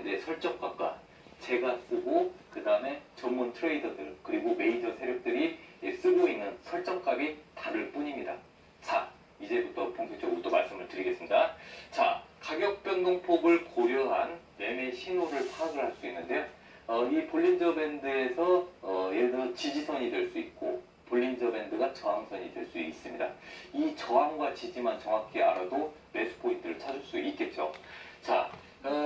밴드의 설정값과 제가 쓰고 그 다음에 전문 트레이더들 그리고 메이저 세력들이 쓰고 있는 설정값이 다를 뿐입니다. 자, 이제부터 본격적으로 또 말씀을 드리겠습니다. 자, 가격 변동폭을 고려한 매매 신호를 파악을 할 수 있는데요. 이 볼린저 밴드에서 예를 들어 지지선이 될 수 있고 볼린저 밴드가 저항선이 될 수 있습니다. 이 저항과 지지만 정확히 알아도 매수 포인트를 찾을 수 있겠죠. 자,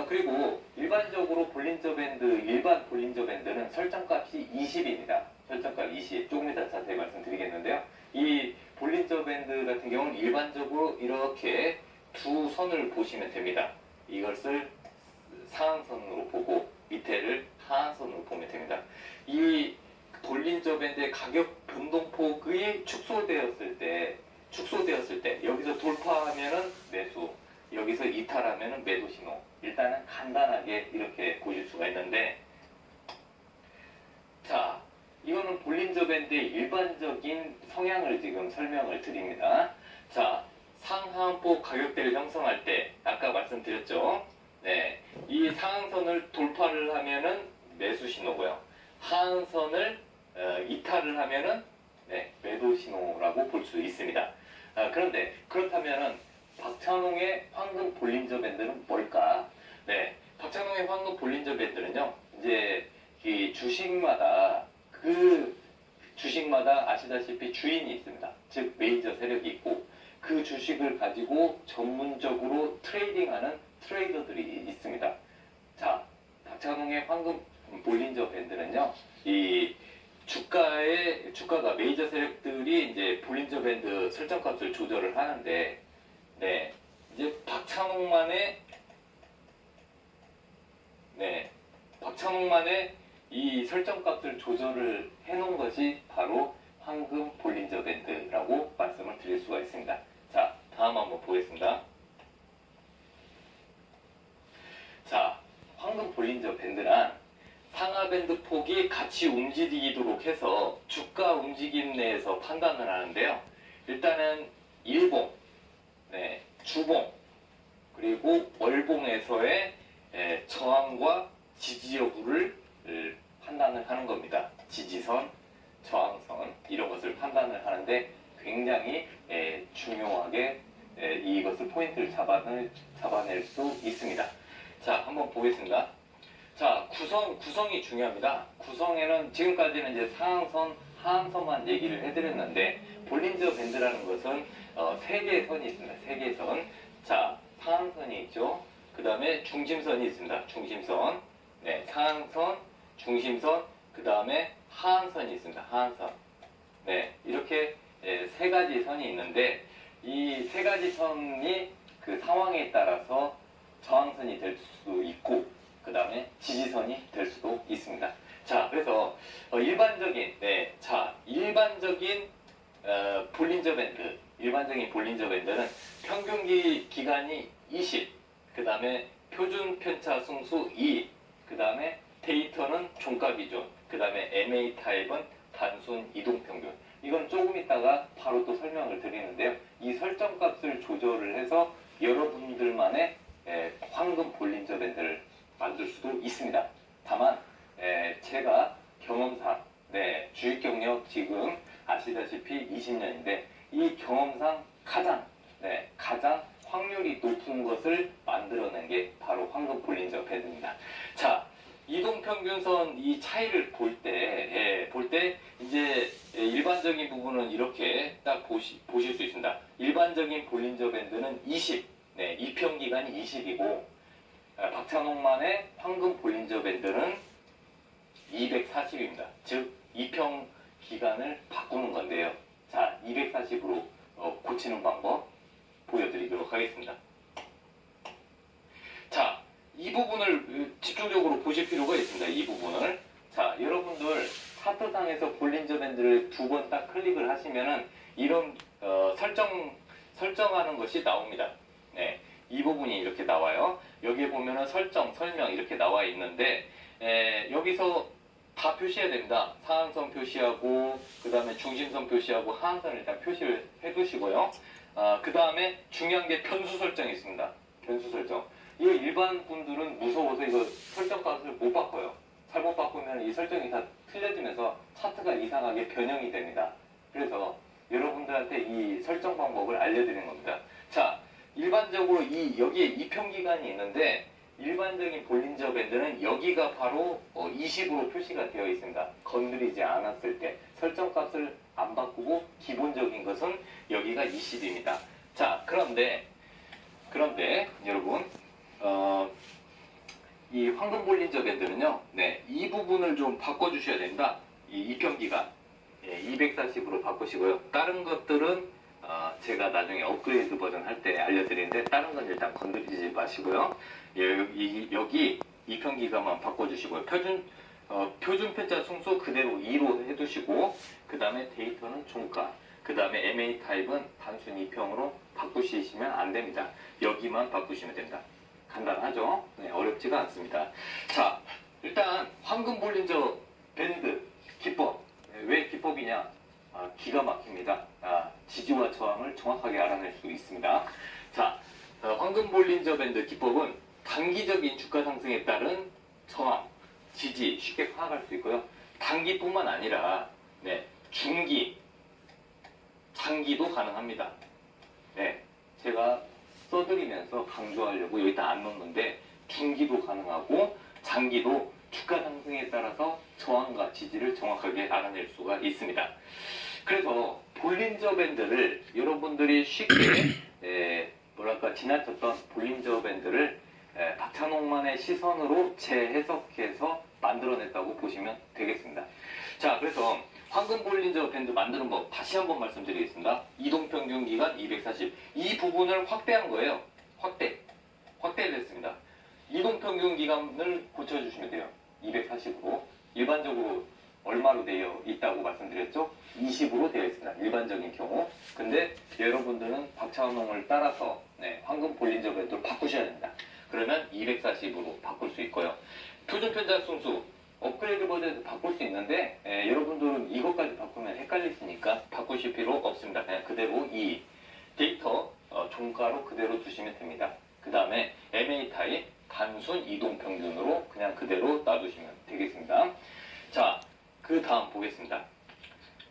그리고 일반적으로 일반 볼린저 밴드는 설정값이 20입니다. 설정값 20. 조금 이따 자세히 말씀드리겠는데요. 이 볼린저 밴드 같은 경우는 일반적으로 이렇게 두 선을 보시면 됩니다. 이것을 상한선으로 보고 밑에를 하한선으로 보면 됩니다. 이 볼린저 밴드의 가격 변동폭이 축소되었을 때 여기서 돌파하면은 매수, 여기서 이탈하면은 매도 신호. 일단은 간단하게 이렇게 보실 수가 있는데, 자, 이거는 볼린저 밴드의 일반적인 성향을 지금 설명을 드립니다. 자, 상하한폭 가격대를 형성할 때 아까 말씀드렸죠. 네, 이 상한선을 돌파를 하면은 매수 신호고요. 하한선을 이탈을 하면은 매도 신호라고 볼 수 있습니다. 그런데 그렇다면은 박찬홍의 황금 볼린저 밴드는 뭘까? 네, 박찬홍의 황금 볼린저 밴드는요. 이제 이 주식마다 아시다시피 주인이 있습니다. 즉 메이저 세력이 있고 그 주식을 가지고 전문적으로 트레이딩하는 트레이더들이 있습니다. 자, 박찬홍의 황금 볼린저 밴드는요. 이 주가가 메이저 세력들이 이제 볼린저 밴드 설정값을 조절을 하는데, 네, 이제 박찬홍만의 이 설정값을 조절을 해놓은 것이 바로 황금 볼린저 밴드라고 말씀을 드릴 수가 있습니다. 자, 다음 한번 보겠습니다. 자, 황금 볼린저 밴드란 상하 밴드 폭이 같이 움직이도록 해서 주가 움직임 내에서 판단을 하는데요. 일단은 일봉, 주봉, 그리고 월봉에서의 저항과 지지 여부를 판단을 하는 겁니다. 지지선, 저항선 이런 것을 판단을 하는데 굉장히 중요하게 이것을 포인트를 잡아낼 수 있습니다. 자, 한번 보겠습니다. 자, 구성이 중요합니다. 구성에는 지금까지는 이제 상한선, 하한선만 얘기를 해드렸는데 볼린저 밴드라는 것은 세 개의 선이 있습니다. 세 개의 선. 자, 상한선이 있죠. 그 다음에 중심선이 있습니다. 중심선. 네, 상한선, 중심선, 그 다음에 하한선이 있습니다. 하한선. 네, 이렇게 세 가지 선이 있는데 이 세 가지 선이 그 상황에 따라서 저항선이 될 수 있고 그 다음에 지지선이 될 수도 있습니다. 자, 그래서 일반적인 일반적인 볼린저 밴드는 평균 기간이 20, 그 다음에 표준 편차 승수 2, 그 다음에 데이터는 종가 기준, 그 다음에 MA 타입은 단순 이동 평균. 이건 조금 있다가 바로 또 설명을 드리는데요. 이 설정값을 조절을 해서 여러분들만의 황금 볼린저 밴드를 만들 수도 있습니다. 다만 제가 경험상 주식 경력 지금 아시다시피 20년인데 이 경험상 가장 확률이 높은 것을 만들어낸 게 바로 황금 볼린저 밴드입니다. 자, 이동평균선 이 차이를 볼 때 이제 일반적인 부분은 이렇게 딱 보실 수 있습니다. 일반적인 볼린저 밴드는 20, 이평 기간이 20이고 박찬홍만의 황금 볼린저 밴드는 240입니다. 즉 2평 기간을 바꾸는 건데요. 자, 240으로 고치는 방법 보여드리도록 하겠습니다. 자, 이 부분을 집중적으로 보실 필요가 있습니다. 이 부분을. 자, 여러분들 차트상에서 볼린저 밴드를 두 번 딱 클릭을 하시면은 이런 설정하는 것이 나옵니다. 네, 이 부분이 이렇게 나와요. 여기에 보면은 설명 이렇게 나와 있는데 여기서 다 표시해야 됩니다. 상한선 표시하고 그 다음에 중심선 표시하고 하한선을 일단 표시를 해두시고요. 그 다음에 중요한 게 변수 설정이 있습니다. 변수 설정. 이거 일반 분들은 무서워서 이거 설정값을 못 바꿔요. 잘못 바꾸면 이 설정이 다 틀려지면서 차트가 이상하게 변형이 됩니다. 그래서 여러분들한테 이 설정 방법을 알려드리는 겁니다. 자, 일반적으로 여기에 입평기간이 있는데 일반적인 볼린저 밴드는 여기가 바로 20으로 표시가 되어 있습니다. 건드리지 않았을 때 설정값을 안 바꾸고 기본적인 것은 여기가 20입니다. 자, 그런데 여러분 이 황금 볼린저 밴드는요, 네, 이 부분을 좀 바꿔주셔야 된다. 이 입평기간 240으로 바꾸시고요. 다른 것들은 제가 나중에 업그레이드 버전 할 때 알려드리는데 다른 건 일단 건드리지 마시고요. 여기 입평기간만 바꿔주시고요. 표준 편자 승수 그대로 2로 해두시고 그 다음에 데이터는 종가, 그 다음에 MA 타입은 단순 입평으로 바꾸시면 안 됩니다. 여기만 바꾸시면 됩니다. 간단하죠? 네, 어렵지가 않습니다. 자, 일단 황금 볼린저 밴드 기법. 왜 기법이냐? 기가 막힙니다. 지지와 저항을 정확하게 알아낼 수 있습니다. 자, 황금 볼린저 밴드 기법은 단기적인 주가 상승에 따른 저항, 지지 쉽게 파악할 수 있고요. 단기뿐만 아니라 중기, 장기도 가능합니다. 네, 제가 써드리면서 강조하려고 여기다 안 넣는데 중기도 가능하고 장기도 주가 상승에 따라서 저항과 지지를 정확하게 알아낼 수가 있습니다. 그래서 볼린저 밴드를 여러분들이 쉽게 지나쳤던 볼린저 밴드를 박찬홍만의 시선으로 재해석해서 만들어냈다고 보시면 되겠습니다. 자, 그래서 황금 볼린저 밴드 만드는 법 다시 한번 말씀드리겠습니다. 이동평균 기간 240. 이 부분을 확대한 거예요. 확대를 했습니다. 이동평균 기간을 고쳐주시면 돼요. 240으로. 일반적으로 얼마로 되어 있다고 말씀드렸죠? 20으로 되어 있습니다. 일반적인 경우. 근데 여러분들은 박찬홍을 따라서 황금 볼린저 밴드로 바꾸셔야 됩니다. 그러면 240으로 바꿀 수 있고요. 표준 편자 승수 업그레이드 버전에서 바꿀 수 있는데 여러분들은 이것까지 바꾸면 헷갈리시니까 바꾸실 필요 없습니다. 그냥 그대로 이 데이터 종가로 그대로 두시면 됩니다. 그 다음에 MA 타입 단순 이동 평균으로 그냥 그대로 놔두시면 되겠습니다. 자, 그 다음 보겠습니다.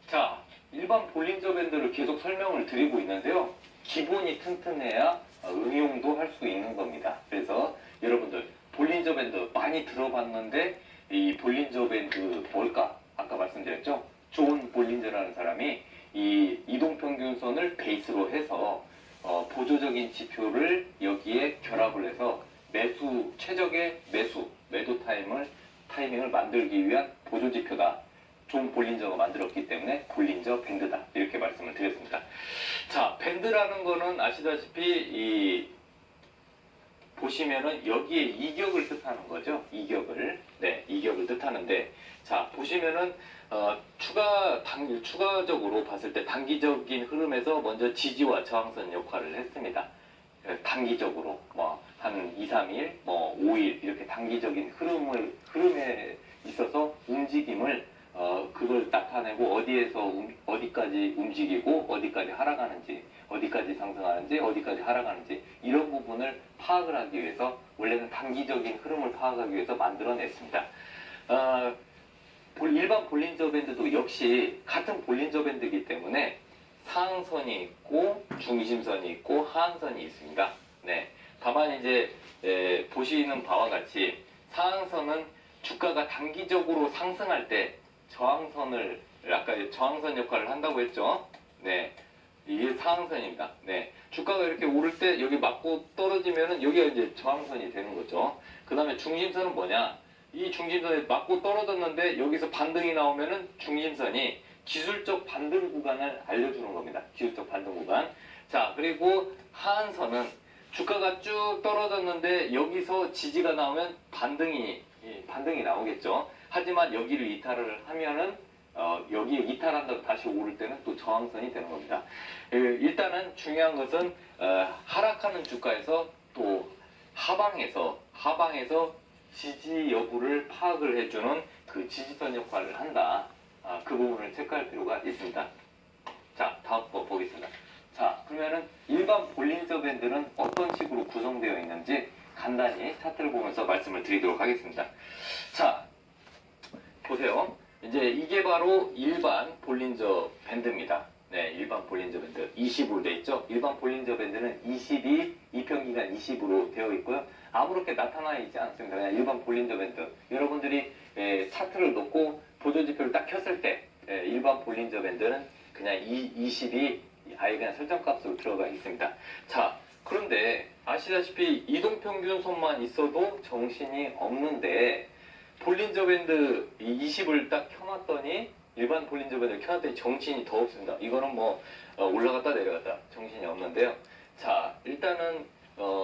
자, 일반 볼린저 밴드를 계속 설명을 드리고 있는데요. 기본이 튼튼해야 응용도 할 수 있는 겁니다. 그래서 여러분들 볼린저 밴드 많이 들어봤는데 이 볼린저 밴드 뭘까? 아까 말씀드렸죠? 존 볼린저라는 사람이 이 이동평균선을 베이스로 해서 보조적인 지표를 여기에 결합을 해서 최적의 매도 타이밍을 만들기 위한 보조 지표다. 존 볼린저가 만들었기 때문에 볼린저 밴드다. 이렇게 말씀을 드렸습니다. 자, 밴드라는 거는 아시다시피 보시면은 여기에 이격을 뜻하는 거죠. 이격을 뜻하는데, 자, 보시면은 추가적으로 봤을 때 단기적인 흐름에서 먼저 지지와 저항선 역할을 했습니다. 단기적으로 한 2, 3일, 5일 이렇게 단기적인 흐름에 있어서 움직임을 그걸 나타내고 어디까지 움직이고 어디까지 하락하는지, 어디까지 상승하는지, 어디까지 하락하는지 이런 부분을 파악을 하기 위해서 원래는 단기적인 흐름을 파악하기 위해서 만들어냈습니다. 일반 볼린저 밴드도 역시 같은 볼린저 밴드이기 때문에 상한선이 있고 중심선이 있고 하한선이 있습니다. 네. 다만 이제 보시는 바와 같이 상한선은 주가가 단기적으로 상승할 때 저항선을 아까 저항선 역할을 한다고 했죠. 네. 이게 상한선입니다. 네. 주가가 이렇게 오를 때 여기 맞고 떨어지면은 여기가 이제 저항선이 되는 거죠. 그 다음에 중심선은 뭐냐? 이 중심선에 맞고 떨어졌는데 여기서 반등이 나오면은 중심선이 기술적 반등 구간을 알려주는 겁니다. 기술적 반등 구간. 자, 그리고 하한선은 주가가 쭉 떨어졌는데 여기서 지지가 나오면 반등이 나오겠죠. 하지만 여기를 이탈을 하면은 여기에 이탈한다고 다시 오를 때는 또 저항선이 되는 겁니다. 일단은 중요한 것은 하락하는 주가에서 또 하방에서 지지 여부를 파악을 해주는 그 지지선 역할을 한다. 그 부분을 체크할 필요가 있습니다. 자, 다음 거 보겠습니다. 자, 그러면은 일반 볼린저 밴드는 어떤 식으로 구성되어 있는지 간단히 차트를 보면서 말씀을 드리도록 하겠습니다. 자, 보세요. 이제 이게 바로 일반 볼린저 밴드입니다. 네, 일반 볼린저 밴드 20으로 되어 있죠. 일반 볼린저 밴드는 20이 이평기간 20으로 되어 있고요. 아무렇게 나타나 있지 않습니다. 그냥 일반 볼린저 밴드. 여러분들이 차트를 놓고 보조지표를 딱 켰을 때 일반 볼린저 밴드는 그냥 20이 아예 그냥 설정값으로 들어가 있습니다. 자, 그런데 아시다시피 이동평균선만 있어도 정신이 없는데 볼린저 밴드 20을 딱 켜놨더니 일반 볼린저 밴드를 켜놨더니 정신이 더 없습니다. 이거는 뭐 올라갔다 내려갔다 정신이 없는데요. 자, 일단은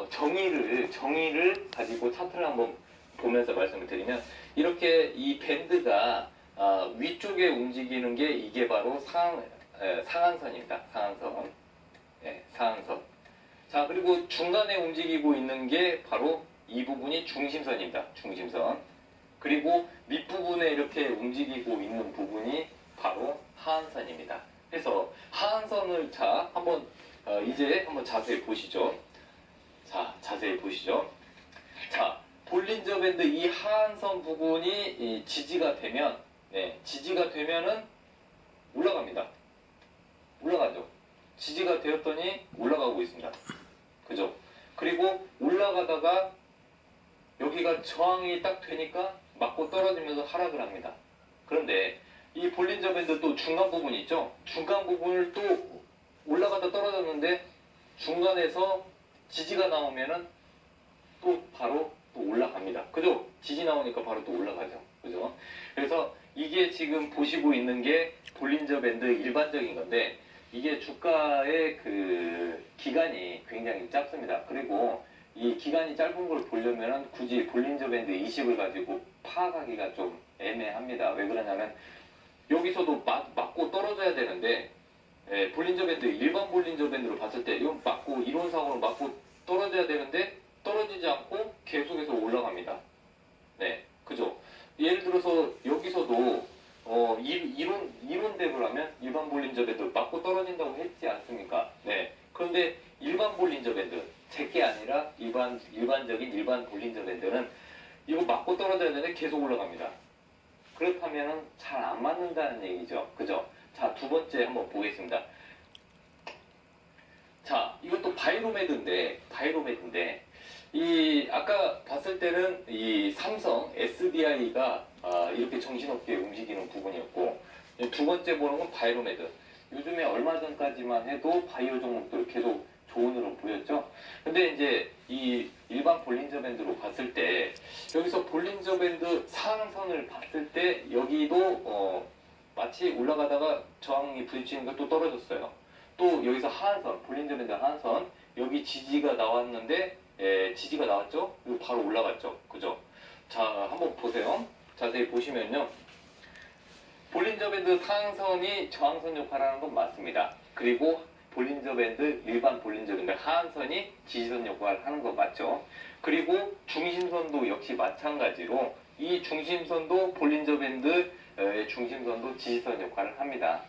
정의를 가지고 차트를 한번 보면서 말씀을 드리면 이렇게 이 밴드가 위쪽에 움직이는 게 이게 바로 상한선입니다. 상한선. 네, 상한선. 자, 그리고 중간에 움직이고 있는 게 바로 이 부분이 중심선입니다. 중심선. 그리고 밑부분에 이렇게 움직이고 있는 부분이 바로 하한선입니다. 그래서 하한선을 이제 한번 자세히 보시죠. 자, 자세히 보시죠. 자, 볼린저 밴드 이 하한선 부분이 지지가 되면, 지지가 되면은 올라갑니다. 올라가죠. 지지가 되었더니 올라가고 있습니다. 그죠? 그리고 올라가다가 여기가 저항이 딱 되니까 맞고 떨어지면서 하락을 합니다. 그런데 이 볼린저 밴드 또 중간 부분 있죠? 중간 부분을 또 올라가다 떨어졌는데 중간에서 지지가 나오면은 또 바로 또 올라갑니다. 그죠? 지지 나오니까 바로 또 올라가죠. 그죠? 그래서 이게 지금 보시고 있는 게 볼린저 밴드 일반적인 건데 이게 주가의 그 기간이 굉장히 짧습니다. 그리고 이 기간이 짧은 걸 보려면 굳이 볼린저 밴드 20을 가지고 파악하기가 좀 애매합니다. 왜 그러냐면 여기서도 맞고 떨어져야 되는데 볼린저 밴드 일반 볼린저 밴드로 봤을 때 이건 맞고 이론상으로 맞고 떨어져야 되는데 떨어지지 않고 계속해서 올라갑니다. 네, 그죠? 예를 들어서 여기서도 이론대로 하면 일반 볼린저 밴드 맞고 떨어진다고 했지 않습니까? 네. 그런데 일반 볼린저 밴드 제게 아니라 일반적인 일반 볼린저 밴드는 이거 맞고 떨어져야 되는데 계속 올라갑니다. 그렇다면 잘 안 맞는다는 얘기죠. 그죠? 자, 두 번째 한번 보겠습니다. 자, 이것도 바이로메드인데 이 아까 봤을 때는 이 삼성 SDI가 이렇게 정신없게 움직이는 부분이었고 두 번째 보는 건 바이로메드. 요즘에 얼마 전까지만 해도 바이오 종목들 계속 좋은으로 보였죠. 근데 이제 이 일반 볼린저 밴드로 봤을 때 여기서 볼린저 밴드 상한선을 봤을 때 여기도 마치 올라가다가 저항이 부딪히는 거 또 떨어졌어요. 또 여기서 하한선, 볼린저 밴드 하한선 여기 지지가 나왔는데 지지가 나왔죠? 그리고 바로 올라갔죠. 그죠? 자, 한번 보세요. 자세히 보시면요. 볼린저 밴드 상한선이 저항선 역할을 하는 건 맞습니다. 그리고 볼린저 밴드, 일반 볼린저 밴드 하한선이 지지선 역할을 하는 거 맞죠? 그리고 중심선도 역시 마찬가지로 이 중심선도 볼린저 밴드의 중심선도 지지선 역할을 합니다.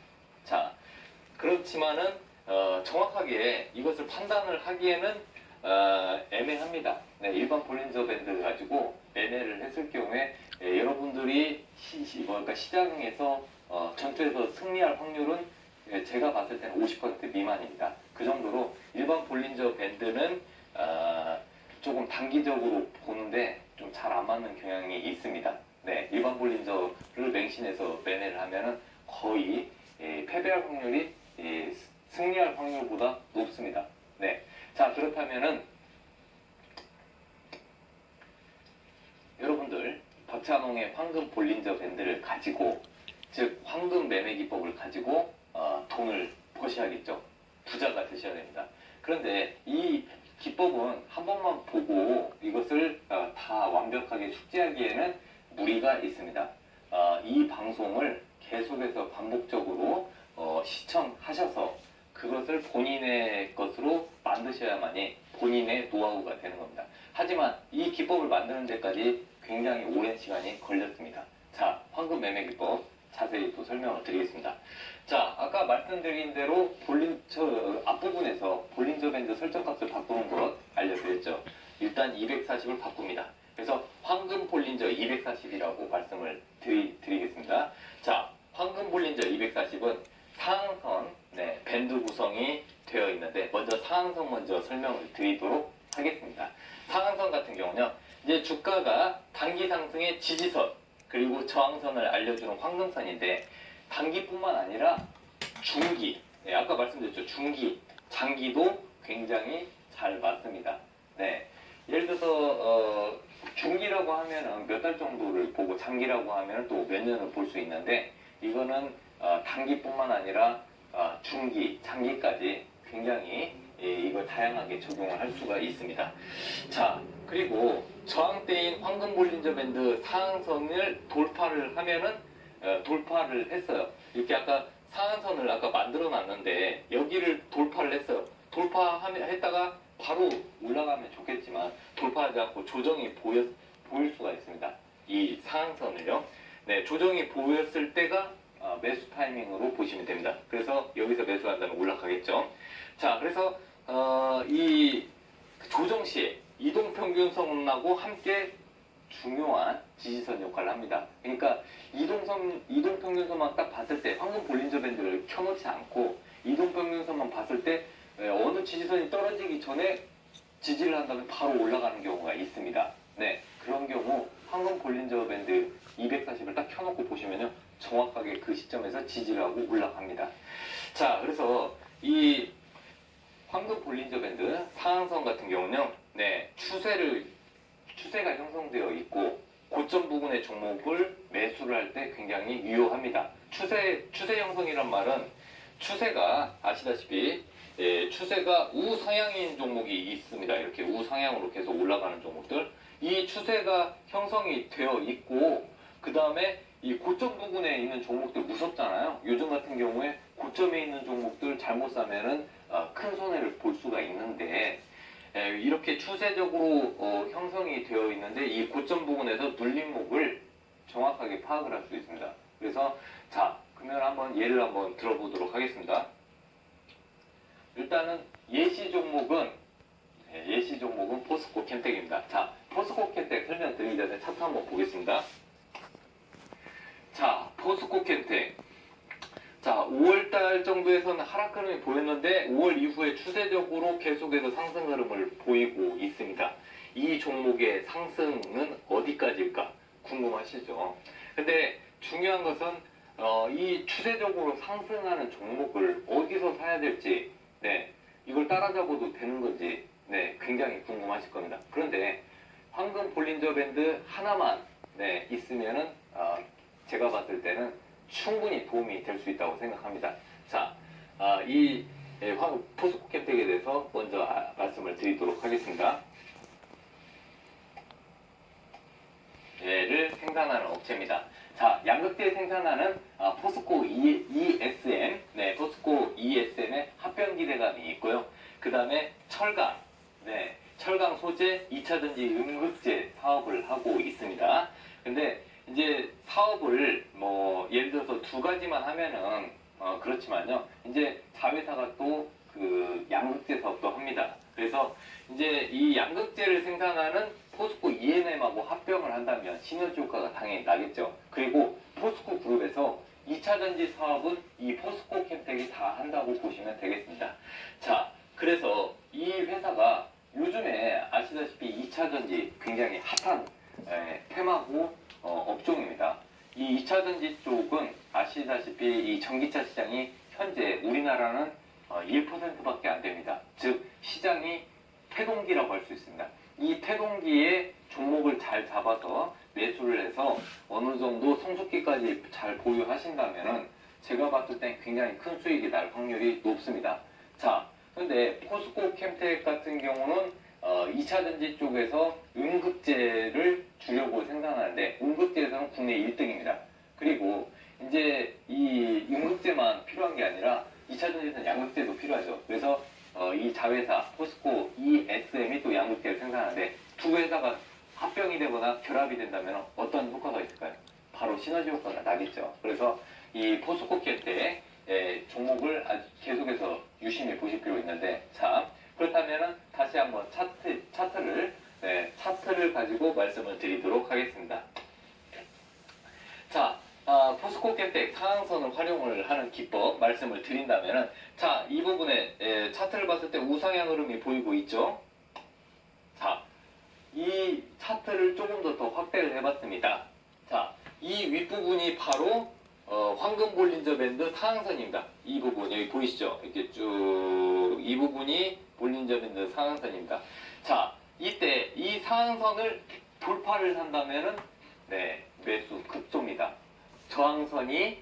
자, 그렇지만은 정확하게 이것을 판단을 하기에는 애매합니다. 네, 일반 볼린저 밴드 가지고 매매를 했을 경우에 여러분들이 시장에서 전투에서 승리할 확률은 제가 봤을 때는 50% 미만입니다. 그 정도로 일반 볼린저 밴드는 조금 단기적으로 보는데 좀 잘 안 맞는 경향이 있습니다. 네, 일반 볼린저를 맹신해서 매매를 하면은 거의 패배할 확률이 승리할 확률보다 높습니다. 네, 자, 그렇다면은 여러분들 박찬홍의 황금 볼린저 밴드를 가지고, 즉 황금 매매 기법을 가지고 돈을 버셔야겠죠. 부자가 되셔야 됩니다. 그런데 이 기법은 한 번만 보고 이것을 다 완벽하게 숙지하기에는 무리가 있습니다. 이 방송을 계속해서 반복적으로 시청하셔서 그것을 본인의 것으로 만드셔야만이 본인의 노하우가 되는 겁니다. 하지만 이 기법을 만드는 데까지 굉장히 오랜 시간이 걸렸습니다. 자, 황금 매매 기법 자세히 또 설명을 드리겠습니다. 자, 아까 말씀드린 대로 앞부분에서 볼린저 밴드 설정값을 바꾸는 것 알려드렸죠. 일단 240을 바꿉니다. 그래서 황금 볼린저 240이라고 말씀을 드리겠습니다. 자, 황금 볼린저 240은 상한선 밴드 구성이 되어 있는데 먼저 상한선 먼저 설명을 드리도록 하겠습니다. 상한선 같은 경우는 이제 주가가 단기 상승의 지지선 그리고 저항선을 알려주는 황금선인데 단기뿐만 아니라 중기, 아까 말씀드렸죠. 중기, 장기도 굉장히 잘 맞습니다. 예를 들어서 중기라고 하면은 몇 달 정도를 보고 장기라고 하면 또 몇 년을 볼 수 있는데 이거는 단기뿐만 아니라 중기, 장기까지 굉장히 이걸 다양하게 적용을 할 수가 있습니다. 자, 그리고 저항대인 황금 볼린저 밴드 상한선을 돌파를 하면은 돌파를 했어요. 이렇게 아까 상한선을 아까 만들어 놨는데 여기를 돌파를 했어요. 했다가 바로 올라가면 좋겠지만 돌파하지 않고 조정이 보일 수가 있습니다. 이 상한선을요. 조정이 보였을 때가 매수 타이밍으로 보시면 됩니다. 그래서 여기서 매수한다면 올라가겠죠. 자, 그래서 이 조정 시에 이동평균선하고 함께 중요한 지지선 역할을 합니다. 그러니까 이동평균선만 딱 봤을 때 황금 볼린저 밴드를 켜놓지 않고 이동평균선만 봤을 때 어느 지지선이 떨어지기 전에 지지를 한다면 바로 올라가는 경우가 있습니다. 그런 경우 황금 볼린저 밴드 240을 딱 켜놓고 보시면요. 정확하게 그 시점에서 지지를 하고 올라갑니다. 자, 그래서 이 황금 볼린저 밴드 상한선 같은 경우는요. 추세가 형성되어 있고 고점 부근의 종목을 매수를 할 때 굉장히 유효합니다. 추세 형성이란 말은 추세가 아시다시피 추세가 우상향인 종목이 있습니다. 이렇게 우상향으로 계속 올라가는 종목들. 이 추세가 형성이 되어 있고 그 다음에 이 고점 부근에 있는 종목들 무섭잖아요. 요즘 같은 경우에 고점에 있는 종목들 잘못 사면은 큰 손해를 볼 수가 있는데 이렇게 추세적으로 형성이 되어 있는데 이 고점 부분에서 눌림목을 정확하게 파악을 할 수 있습니다. 그래서 자, 그러면 예를 한번 들어보도록 하겠습니다. 일단은 예시 종목은 포스코 캠텍입니다. 자, 포스코 캠텍 설명드리기 전에 차트 한번 보겠습니다. 자, 포스코 캠텍. 자, 5월달 정도에서는 하락 흐름이 보였는데 5월 이후에 추세적으로 계속해서 상승 흐름을 보이고 있습니다. 이 종목의 상승은 어디까지일까 궁금하시죠? 근데 중요한 것은 이 추세적으로 상승하는 종목을 어디서 사야 될지 이걸 따라잡아도 되는 건지 굉장히 궁금하실 겁니다. 그런데 황금 볼린저 밴드 하나만 있으면은 제가 봤을 때는 충분히 도움이 될 수 있다고 생각합니다. 자, 이 포스코 캠텍에 대해서 먼저 말씀을 드리도록 하겠습니다. 얘를 생산하는 업체입니다. 자, 양극재 생산하는 포스코 ESM, 포스코 ESM의 합병기대감이 있고요. 그 다음에 철강, 철강 소재 2차전지 음극재 사업을 하고 있습니다. 근데 이제 사업을 예를 들어서 두 가지만 하면은 그렇지만요. 이제 자회사가 또 그 양극재 사업도 합니다. 그래서 이제 이 양극재를 생산하는 포스코 EMM하고 합병을 한다면 시너지 효과가 당연히 나겠죠. 그리고 포스코 그룹에서 2차전지 사업은 이 포스코 캠텍이 다 한다고 보시면 되겠습니다. 자, 그래서 이 회사가 요즘에 아시다시피 2차전지 굉장히 핫한 테마고 업종입니다. 이 2차전지 쪽은 아시다시피 이 전기차 시장이 현재 우리나라는 1%밖에 안 됩니다. 즉 시장이 태동기라고 할 수 있습니다. 이 태동기에 종목을 잘 잡아서 매수를 해서 어느 정도 성숙기까지 잘 보유하신다면은 제가 봤을 땐 굉장히 큰 수익이 날 확률이 높습니다. 자, 근데 포스코 캠텍 같은 경우는 2차전지 쪽에서 음극재를 주력으로 생산하는데 음극재에서는 국내 1등입니다. 그리고 이제 이 음극재만 필요한 게 아니라 2차전지에서는 양극재도 필요하죠. 그래서 이 자회사 포스코 ESM이 또 양극재를 생산하는데 두 회사가 합병이 되거나 결합이 된다면 어떤 효과가 있을까요? 바로 시너지 효과가 나겠죠. 그래서 이 포스코 캠텍 종목을 아주 계속해서 유심히 보실 필요 있는데 자, 그렇다면은 다시 한번 차트를 네, 차트를 가지고 말씀을 드리도록 하겠습니다. 자, 포스코 캠텍 상한선을 활용을 하는 기법 말씀을 드린다면은, 자, 이 부분에 차트를 봤을 때 우상향 흐름이 보이고 있죠? 자, 이 차트를 조금 더 확대를 해봤습니다. 자, 이 윗부분이 바로 황금 볼린저 밴드 상한선입니다. 이 부분 여기 보이시죠? 이렇게 쭉 이 부분이 볼린저 밴드 상한선입니다. 자, 이때 이 상한선을 돌파를 한다면은 네, 매수 급소입니다. 저항선이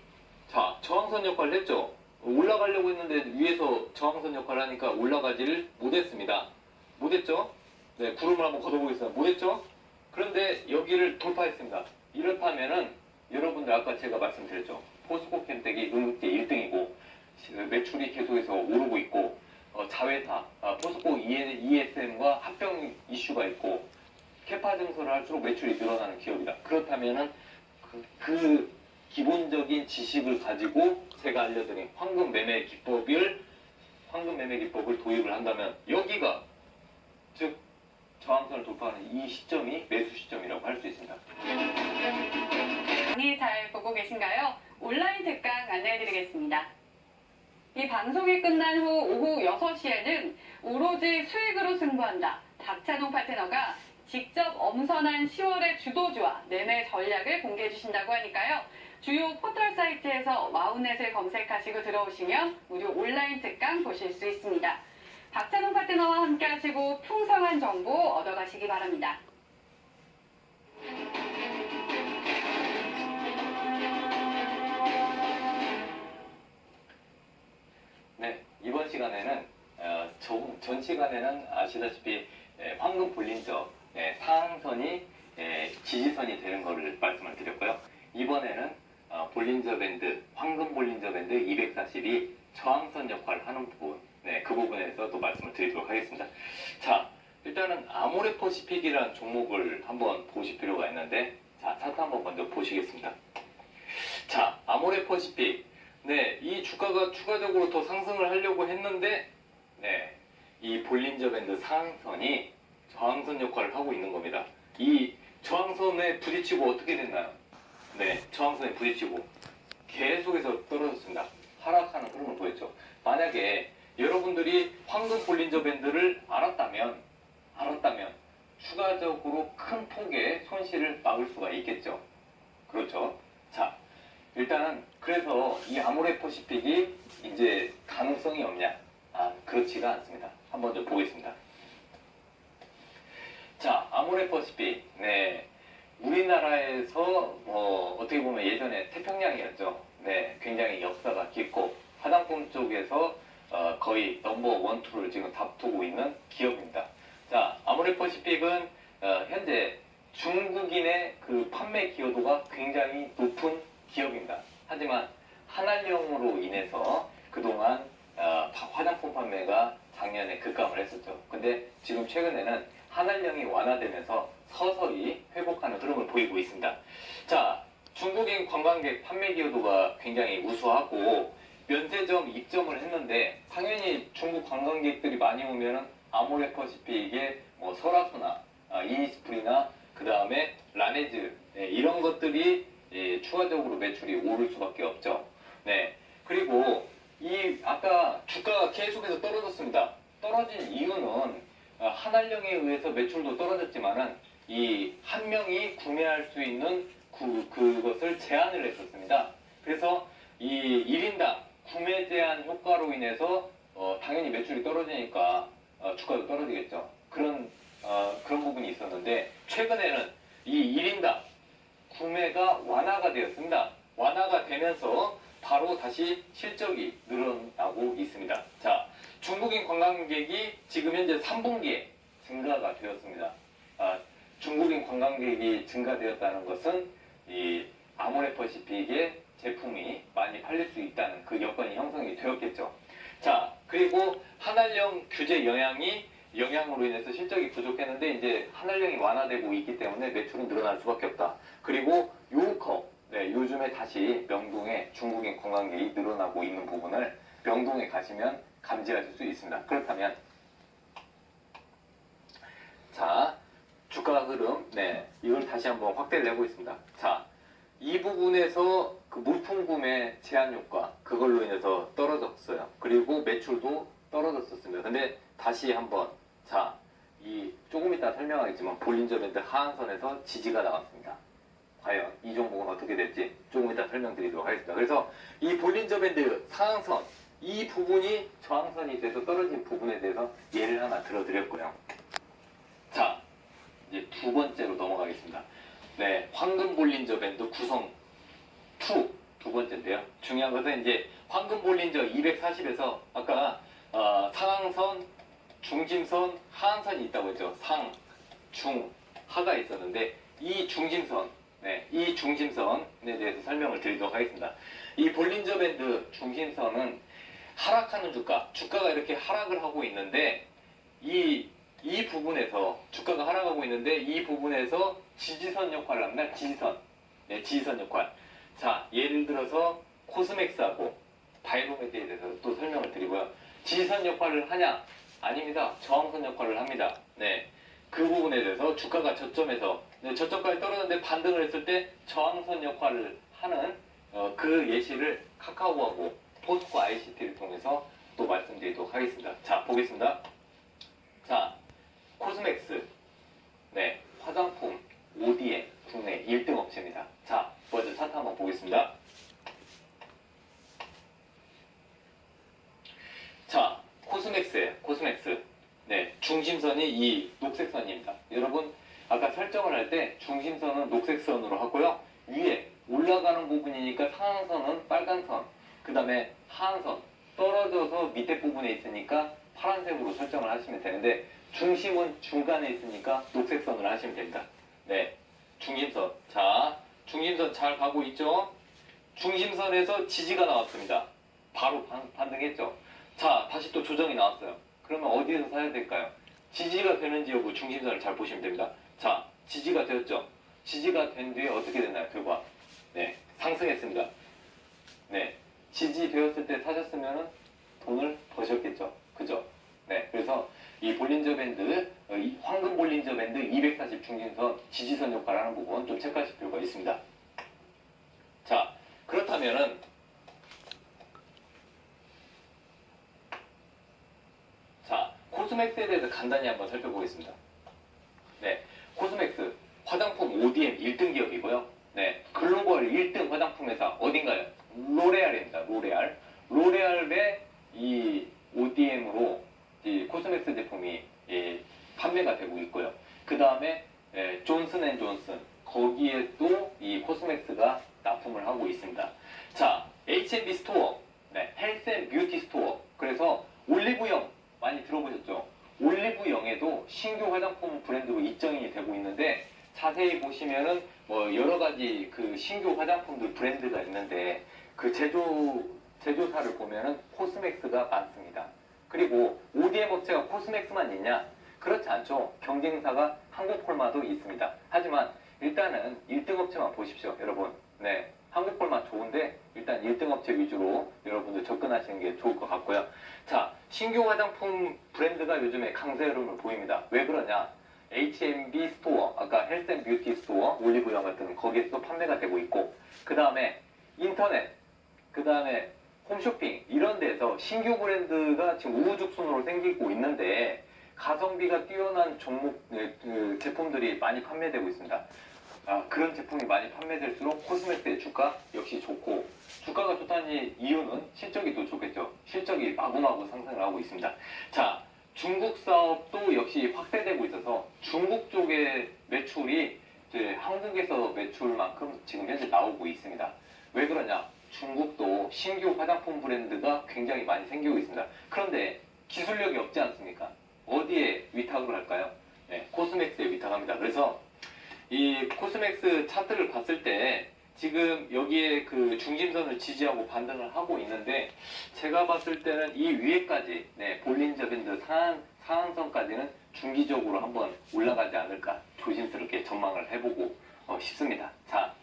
저항선 역할을 했죠. 올라가려고 했는데 위에서 저항선 역할을 하니까 올라가지를 못했습니다. 못했죠? 네, 구름을 한번 걷어보겠습니다. 못했죠? 그런데 여기를 돌파했습니다. 이렇다면은 여러분들 아까 제가 말씀드렸죠. 포스코 캠텍이 눈극제 1등이고 매출이 계속해서 오르고 있고 자회사 포스코 ESM과 합병 이슈가 있고 캐파 증설을 할수록 매출이 늘어나는 기업이다. 그렇다면은 그 기본적인 지식을 가지고 제가 알려드린 황금 매매 기법을 도입을 한다면 여기가 즉 저항선을 돌파하는 이 시점이 매수 시점이라고 할 수 있습니다. 강의 잘 보고 계신가요? 온라인 특강 안내해드리겠습니다. 이 방송이 끝난 후 오후 6시에는 오로지 수익으로 승부한다. 박찬홍 파트너가 직접 엄선한 10월의 주도주와 매매 전략을 공개해 주신다고 하니까요. 주요 포털 사이트에서 와우넷을 검색하시고 들어오시면 무료 온라인 특강 보실 수 있습니다. 박찬홍 파트너와 함께 하시고 풍성한 정보 얻어가시기 바랍니다. 네, 이번 시간에는 전 시간에는 아시다시피 황금 볼린저 상한선이 지지선이 되는 것을 말씀을 드렸고요. 이번에는 볼린저 밴드, 황금 볼린저 밴드 240이 저항선 역할을 하는 부분, 그 부분에서 또 말씀을 드리도록 하겠습니다. 자, 일단은 아모레퍼시픽이라는 종목을 한번 보실 필요가 있는데, 자, 차트 한번 먼저 보시겠습니다. 자, 아모레퍼시픽, 이 주가가 추가적으로 더 상승을 하려고 했는데, 이 볼린저 밴드 상한선이 저항선 역할을 하고 있는 겁니다. 이 저항선에 부딪히고 어떻게 됐나요? 저항선에 부딪히고 계속해서 떨어졌습니다. 하락하는 흐름을 보였죠. 만약에 여러분들이 황금 볼린저 밴드를 알았다면 추가적으로 큰 폭의 손실을 막을 수가 있겠죠. 그렇죠. 자, 일단은 그래서 이 아모레퍼시픽이 이제 가능성이 없냐? 그렇지가 않습니다. 한번 좀 보겠습니다. 자, 아모레퍼시픽, 우리나라에서 어떻게 보면 예전에 태평양이었죠. 굉장히 역사가 깊고 화장품 쪽에서 거의 넘버 원, 투를 지금 다투고 있는 기업입니다. 자, 아모레퍼시픽은 현재 중국인의 그 판매 기여도가 굉장히 높은 기업입니다. 하지만 한알령으로 인해서 그동안 화장품 판매가 작년에 급감을 했었죠. 근데 지금 최근에는 한알령이 완화되면서 서서히 회복하는 흐름을 보이고 있습니다. 자, 중국인 관광객 판매 기여도가 굉장히 우수하고 면세점 입점을 했는데 당연히 중국 관광객들이 많이 오면은 아모레퍼시픽의 설화수나 이니스프리나 그 다음에 라네즈 이런 것들이 추가적으로 매출이 오를 수밖에 없죠. 그리고 이 아까 주가가 계속해서 떨어졌습니다. 떨어진 이유는 한알령에 의해서 매출도 떨어졌지만은 이 한 명이 구매할 수 있는 그것을 제한을 했었습니다. 그래서 이 1인당 구매 제한 효과로 인해서 당연히 매출이 떨어지니까 주가도 떨어지겠죠. 그런 부분이 있었는데 최근에는 이 1인당 구매가 완화가 되었습니다. 완화가 되면서 바로 다시 실적이 늘어나고 있습니다. 자, 중국인 관광객이 지금 현재 3분기에 증가가 되었습니다. 중국인 관광객이 증가되었다는 것은 이 아모레퍼시픽의 제품이 많이 팔릴 수 있다는 그 여건이 형성이 되었겠죠. 자, 그리고 한알령 규제 영향으로 인해서 실적이 부족했는데 이제 한알령이 완화되고 있기 때문에 매출은 늘어날 수밖에 없다. 그리고 요커, 요즘에 다시 명동에 중국인 관광객이 늘어나고 있는 부분을 명동에 가시면 감지하실 수 있습니다. 그렇다면 자, 주가 흐름, 네, 이걸 다시 한번 확대를 해보겠습니다. 자, 이 부분에서 그 물품 구매 제한 효과, 그걸로 인해서 떨어졌어요. 그리고 매출도 떨어졌었습니다. 근데 다시 한번, 자, 이 조금 이따 설명하겠지만 볼린저 밴드 하한선에서 지지가 나왔습니다. 과연 이 종목은 어떻게 될지 조금 이따 설명드리도록 하겠습니다. 그래서 이 볼린저 밴드 상한선, 이 부분이 저항선이 돼서 떨어진 부분에 대해서 예를 하나 들어드렸고요. 자, 이제 두 번째로 넘어가겠습니다. 네, 황금 볼린저 밴드 구성 2 두 번째인데요. 중요한 것은 이제 황금 볼린저 240에서 아까 상한선, 중심선, 하한선이 있다고 했죠. 상, 중, 하가 있었는데 이 중심선, 네, 이 중심선에 대해서 설명을 드리도록 하겠습니다. 이 볼린저 밴드 중심선은 하락하는 주가가 이렇게 하락을 하고 있는데 이 부분에서 주가가 하락하고 있는데 이 부분에서 지지선 역할을 합니다. 지지선. 네, 지지선 역할. 자, 예를 들어서 코스맥스하고 바이로메드에 대해서 또 설명을 드리고요. 지지선 역할을 하냐? 아닙니다. 저항선 역할을 합니다. 네. 그 부분에 대해서 주가가 저점에서 저점까지 떨어졌는데 반등을 했을 때 저항선 역할을 하는 그 예시를 카카오하고 포스코 ICT를 통해서 또 말씀드리도록 하겠습니다. 자, 보겠습니다. 자, 코스맥스, 네, 화장품, ODM, 국내 1등 업체입니다. 자, 먼저 차트 한번 보겠습니다. 자, 코스맥스. 네, 중심선이 이 녹색선입니다. 여러분, 아까 설정을 할 때 중심선은 녹색선으로 하고요. 위에 올라가는 부분이니까 상한선은 빨간선, 그 다음에 하한선, 떨어져서 밑에 부분에 있으니까 파란색으로 설정을 하시면 되는데 중심은 중간에 있으니까 녹색선으로 하시면 됩니다. 네, 중심선. 자, 중심선 잘 가고 있죠? 중심선에서 지지가 나왔습니다. 바로 반등했죠? 자, 다시 또 조정이 나왔어요. 그러면 어디에서 사야 될까요? 지지가 되는지 여부 중심선을 잘 보시면 됩니다. 자, 지지가 되었죠? 지지가 된 뒤에 어떻게 됐나요? 결과. 네, 상승했습니다. 네, 지지되었을 때 사셨으면 돈을 버셨겠죠? 그죠? 네, 그래서 이 볼린저 밴드, 이 황금 볼린저 밴드 240 중심선 지지선 역할을 하는 부분 좀 체크하실 필요가 있습니다. 자, 그렇다면은 자, 코스맥스에 대해서 간단히 한번 살펴보겠습니다. 네, 코스맥스 화장품 ODM 1등 기업이고요. 네, 글로벌 1등 화장품 회사 어딘가요? 로레알입니다. 로레알의 이 ODM으로 이 코스맥스 제품이 판매가 되고 있고요. 그 다음에 존슨앤존슨 거기에도 이 코스맥스가 납품을 하고 있습니다. 자, H&B 스토어, 네, 헬스앤뷰티 스토어. 그래서 올리브영 많이 들어보셨죠? 올리브영에도 신규 화장품 브랜드로 입점이 되고 있는데 자세히 보시면은 뭐 여러 가지 그 신규 화장품들 브랜드가 있는데 그 제조사를 보면은 코스맥스가 많습니다. 그리고 ODM 업체가 코스맥스만 있냐? 그렇지 않죠. 경쟁사가 한국콜마도 있습니다. 하지만 일단은 1등 업체만 보십시오, 여러분. 네, 한국콜마 좋은데 일단 1등 업체 위주로 여러분들 접근하시는 게 좋을 것 같고요. 자, 신규 화장품 브랜드가 요즘에 강세 흐름을 보입니다. 왜 그러냐? H&B 스토어, 아까 헬스앤뷰티 스토어, 올리브영 같은 거기에서 판매가 되고 있고, 그 다음에 인터넷, 그 다음에 홈쇼핑 이런 데서 신규 브랜드가 지금 우후죽순으로 생기고 있는데 가성비가 뛰어난 종목 제품들이 많이 판매되고 있습니다. 그런 제품이 많이 판매될수록 코스맥스의 주가 역시 좋고, 주가가 좋다는 이유는 실적이 더 좋겠죠. 실적이 마구마구 상승을 하고 있습니다. 자, 중국 사업도 역시 확대되고 있어서 중국 쪽의 매출이 이제 한국에서 매출만큼 지금 현재 나오고 있습니다. 왜 그러냐? 중국도 신규 화장품 브랜드가 굉장히 많이 생기고 있습니다. 그런데 기술력이 없지 않습니까? 어디에 위탁을 할까요? 네, 코스맥스에 위탁합니다. 그래서 이 코스맥스 차트를 봤을 때 지금 여기에 그 중심선을 지지하고 반등을 하고 있는데 제가 봤을 때는 이 위에까지 볼린저 밴드 상한선까지는 중기적으로 한번 올라가지 않을까 조심스럽게 전망을 해보고 싶습니다. 자,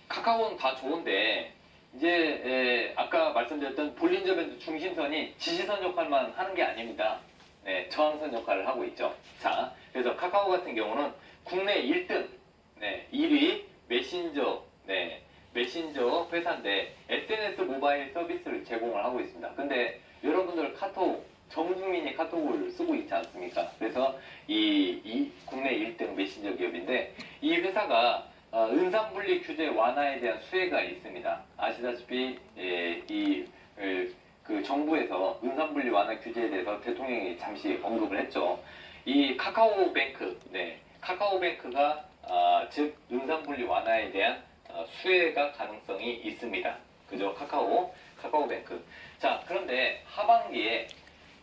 카카오는 다 좋은데 이제 아까 말씀드렸던 볼린저 밴드 중심선이 지지선 역할만 하는 게 아닙니다. 네, 저항선 역할을 하고 있죠. 자, 그래서 카카오 같은 경우는 국내 1등, 네, 1위 메신저, 네, 메신저 회사인데 SNS 모바일 서비스를 제공을 하고 있습니다. 근데 여러분들 카톡, 전 국민이 카톡을 쓰고 있지 않습니까? 그래서 이 국내 1등 메신저 기업인데 이 회사가 은산분리 규제 완화에 대한 수혜가 있습니다. 아시다시피 그 정부에서 은산분리 완화 규제에 대해서 대통령이 잠시 언급을 했죠. 이 카카오뱅크, 네, 카카오뱅크가 즉 은산분리 완화에 대한 수혜가 가능성이 있습니다. 그죠? 카카오뱅크. 자, 그런데 하반기에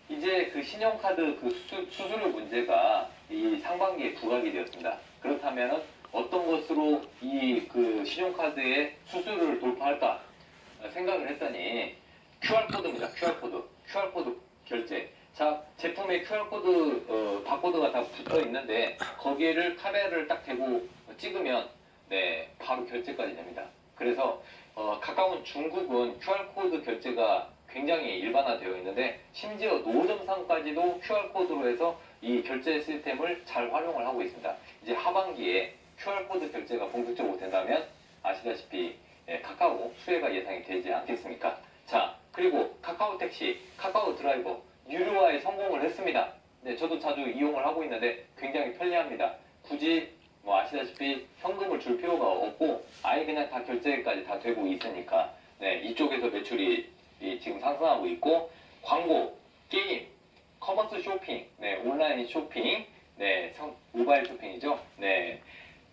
이제 그 신용카드 그 수수료 문제가 이 상반기에 부각이 되었습니다. 그렇다면 어떤 것으로 이 그 신용카드의 수수료를 돌파할까 생각을 했더니 QR코드입니다. QR코드 결제. 자, 제품에 QR코드 바코드가 다 붙어 있는데 거기를 카메라를 딱 대고 찍으면 네, 바로 결제까지 됩니다. 그래서 가까운 중국은 QR코드 결제가 굉장히 일반화되어 있는데 심지어 노점상까지도 QR코드로 해서 이 결제 시스템을 잘 활용을 하고 있습니다. 이제 하반기에 QR코드 결제가 본격적으로 된다면 아시다시피 카카오 수혜가 예상이 되지 않겠습니까? 자, 그리고 카카오 택시, 카카오 드라이버 유료화에 성공을 했습니다. 네, 저도 자주 이용을 하고 있는데 굉장히 편리합니다. 굳이 뭐 아시다시피 현금을 줄 필요가 없고 아예 그냥 다 결제까지 다 되고 있으니까 네, 이쪽에서 매출이 지금 상승하고 있고 광고, 게임, 커머스 쇼핑, 네, 온라인 쇼핑, 네, 모바일 쇼핑이죠. 네,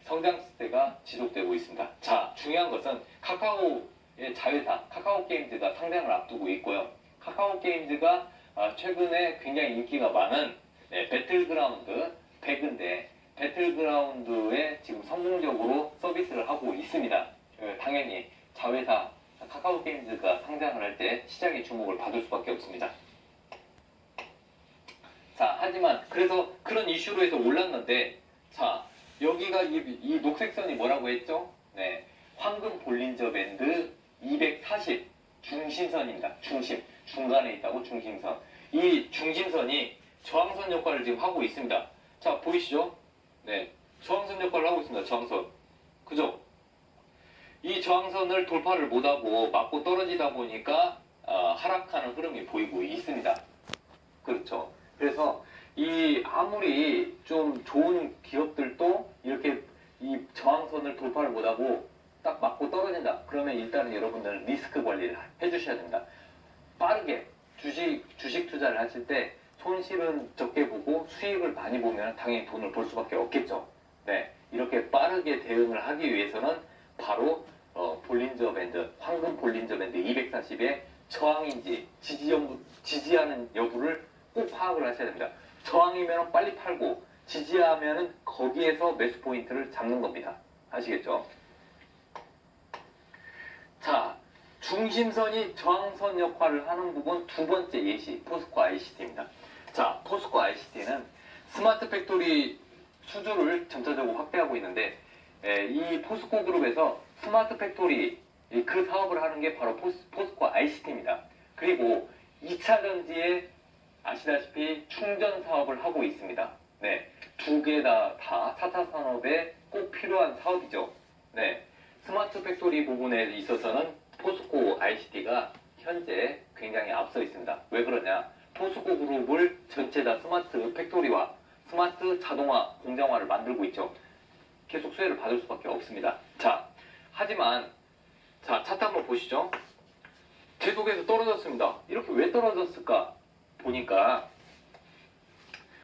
성장세가 지속되고 있습니다. 자, 중요한 것은 카카오의 자회사 카카오 게임즈가 상장을 앞두고 있고요. 카카오 게임즈가 최근에 굉장히 인기가 많은 배틀그라운드 배그인데 배틀그라운드에 지금 성공적으로 서비스를 하고 있습니다. 당연히 자회사 카카오 게임즈가 상장을 할 때 시장의 주목을 받을 수밖에 없습니다. 자, 하지만 그래서 그런 이슈로 해서 올랐는데 자, 여기가 이 녹색 선이 뭐라고 했죠? 네, 황금 볼린저 밴드 240 중심선입니다. 중간에 있다고 중심선. 이 중심선이 저항선 역할을 지금 하고 있습니다. 자, 보이시죠? 네, 저항선 역할을 하고 있습니다. 저항선. 그죠? 이 저항선을 돌파를 못하고 맞고 떨어지다 보니까 하락하는 흐름이 보이고 있습니다. 그렇죠. 그래서 이 아무리 좀 좋은 기업들도 이렇게 이 저항선을 돌파를 못하고 딱 맞고 떨어진다. 그러면 일단은 여러분들 리스크 관리를 해주셔야 됩니다. 빠르게 주식 투자를 하실 때 손실은 적게 보고 수익을 많이 보면 당연히 돈을 벌 수밖에 없겠죠. 네, 이렇게 빠르게 대응을 하기 위해서는 바로 볼린저 밴드, 황금 볼린저 밴드 240의 저항인지 지지하는 여부를 꼭 파악을 하셔야 됩니다. 저항이면 빨리 팔고 지지하면 거기에서 매수 포인트를 잡는 겁니다. 아시겠죠? 자, 중심선이 저항선 역할을 하는 부분 두 번째 예시 포스코 ICT입니다. 자, 포스코 ICT는 스마트 팩토리 수주를 점차적으로 확대하고 있는데 이 포스코 그룹에서 스마트 팩토리 그 사업을 하는 게 바로 포스코 ICT입니다. 그리고 2차 전지에 아시다시피 충전 사업을 하고 있습니다. 네, 두 개 다 4차 산업에 꼭 필요한 사업이죠. 네, 스마트 팩토리 부분에 있어서는 포스코 ICT가 현재 굉장히 앞서 있습니다. 왜 그러냐? 포스코 그룹을 전체 다 스마트 팩토리와 스마트 자동화, 공장화를 만들고 있죠. 계속 수혜를 받을 수밖에 없습니다. 자, 하지만 자, 차트 한번 보시죠. 계속해서 떨어졌습니다. 이렇게 왜 떨어졌을까? 보니까